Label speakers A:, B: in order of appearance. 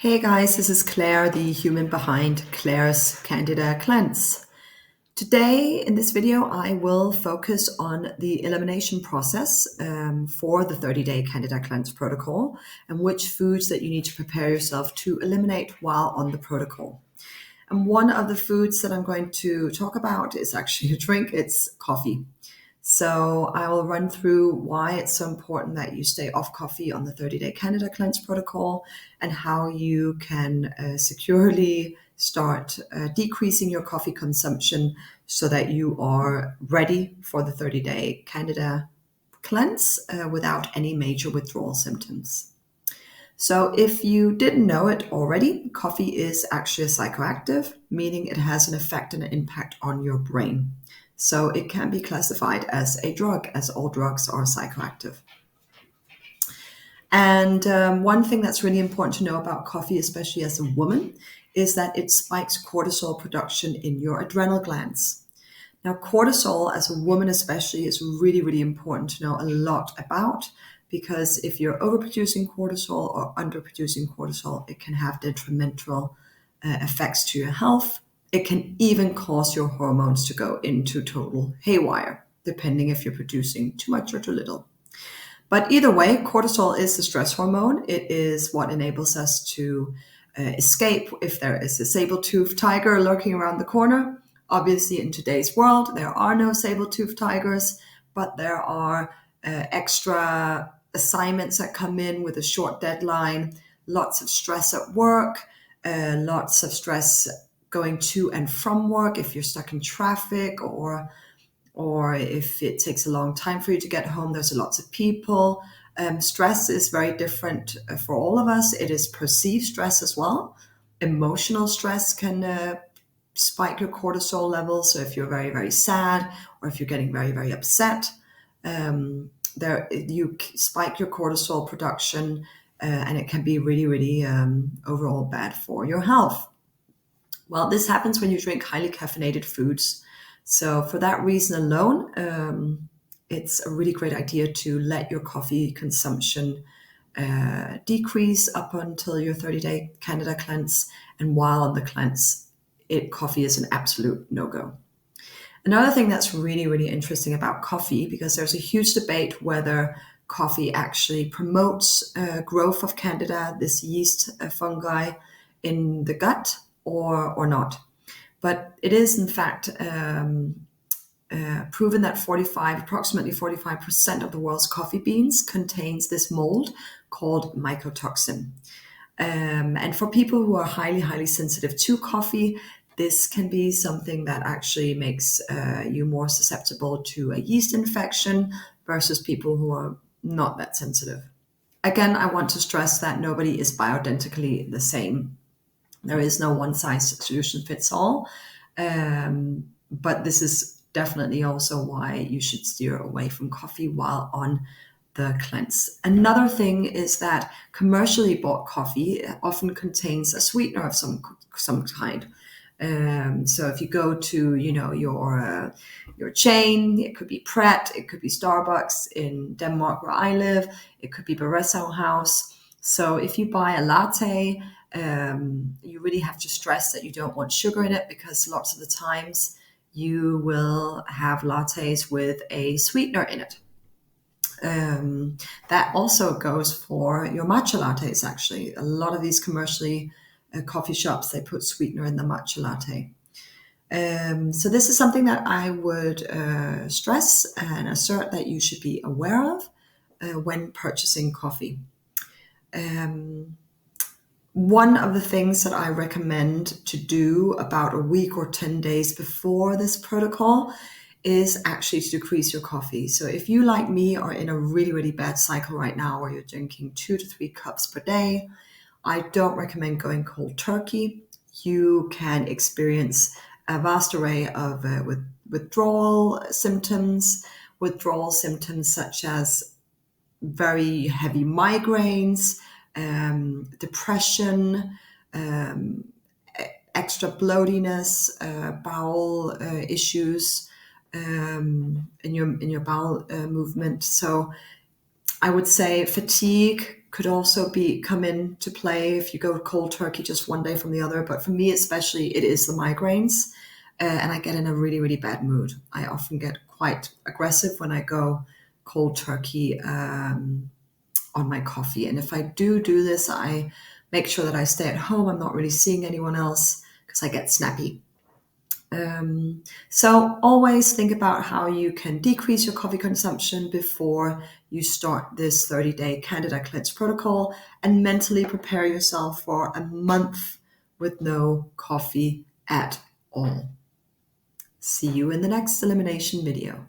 A: Hey guys, this is Claire, the human behind Claire's Candida Cleanse. Today in this video, I will focus on the elimination process for the 30-day Candida Cleanse protocol and which foods that you need to prepare yourself to eliminate while on the protocol. And one of the foods that I'm going to talk about is actually a drink. It's coffee. So I will run through why it's so important that you stay off coffee on the 30-day Candida Cleanse protocol and how you can securely start decreasing your coffee consumption so that you are ready for the 30-day Candida Cleanse without any major withdrawal symptoms. So if you didn't know it already, coffee is actually a psychoactive, meaning it has an effect and an impact on your brain. So it can be classified as a drug, as all drugs are psychoactive. And one thing that's really important to know about coffee, especially as a woman, is that it spikes cortisol production in your adrenal glands. Now, cortisol, as a woman especially, is really, really important to know a lot about, because if you're overproducing cortisol or underproducing cortisol, it can have detrimental effects to your health. It can even cause your hormones to go into total haywire, depending if you're producing too much or too little. But either way, cortisol is the stress hormone. It is what enables us to escape if there is a saber-toothed tiger lurking around the corner. Obviously, in today's world, there are no saber-toothed tigers, but there are extra assignments that come in with a short deadline, lots of stress at work, lots of stress going to and from work if you're stuck in traffic, or if it takes a long time for you to get home. There's lots of people. Stress is very different for all of us. It is perceived stress as well. Emotional stress can spike your cortisol levels. So if you're very, very sad, or if you're getting very, very upset, you spike your cortisol production, and it can be really, really overall bad for your health. Well, this happens when you drink highly caffeinated foods. So for that reason alone, it's a really great idea to let your coffee consumption decrease up until your 30-day Candida Cleanse. And while on the cleanse, coffee is an absolute no-go. Another thing that's really, really interesting about coffee, because there's a huge debate whether coffee actually promotes growth of Candida, this yeast fungi, in the gut or not. But it is, in fact, proven that approximately 45% of the world's coffee beans contains this mold called mycotoxin. And for people who are highly, highly sensitive to coffee, this can be something that actually makes you more susceptible to a yeast infection versus people who are not that sensitive. Again, I want to stress that nobody is bioidentically the same. There is no one-size solution fits all, but this is definitely also why you should steer away from coffee while on the cleanse. Another thing is that commercially bought coffee often contains a sweetener of some kind. So if you go to, your chain, it could be Pret, it could be Starbucks. In Denmark, where I live, it could be Barresso House. So if you buy a latte, you really have to stress that you don't want sugar in it, because lots of the times you will have lattes with a sweetener in it. That also goes for your matcha lattes, actually. A lot of these commercially coffee shops, they put sweetener in the matcha latte. So this is something that I would stress and assert that you should be aware of when purchasing coffee. One of the things that I recommend to do about a week or 10 days before this protocol is actually to decrease your coffee. So if you, like me, are in a really, really bad cycle right now where you're drinking 2 to 3 cups per day, I don't recommend going cold turkey. You can experience a vast array of withdrawal symptoms such as very heavy migraines, depression, extra bloatiness, bowel issues in your bowel movement. So I would say fatigue, could also come into play if you go cold turkey just one day from the other. But for me, especially, it is the migraines, and I get in a really, really bad mood. I often get quite aggressive when I go cold turkey on my coffee. And if I do this, I make sure that I stay at home. I'm not really seeing anyone else because I get snappy. So always think about how you can decrease your coffee consumption before you start this 30-day Candida Cleanse protocol, and mentally prepare yourself for a month with no coffee at all. See you in the next elimination video.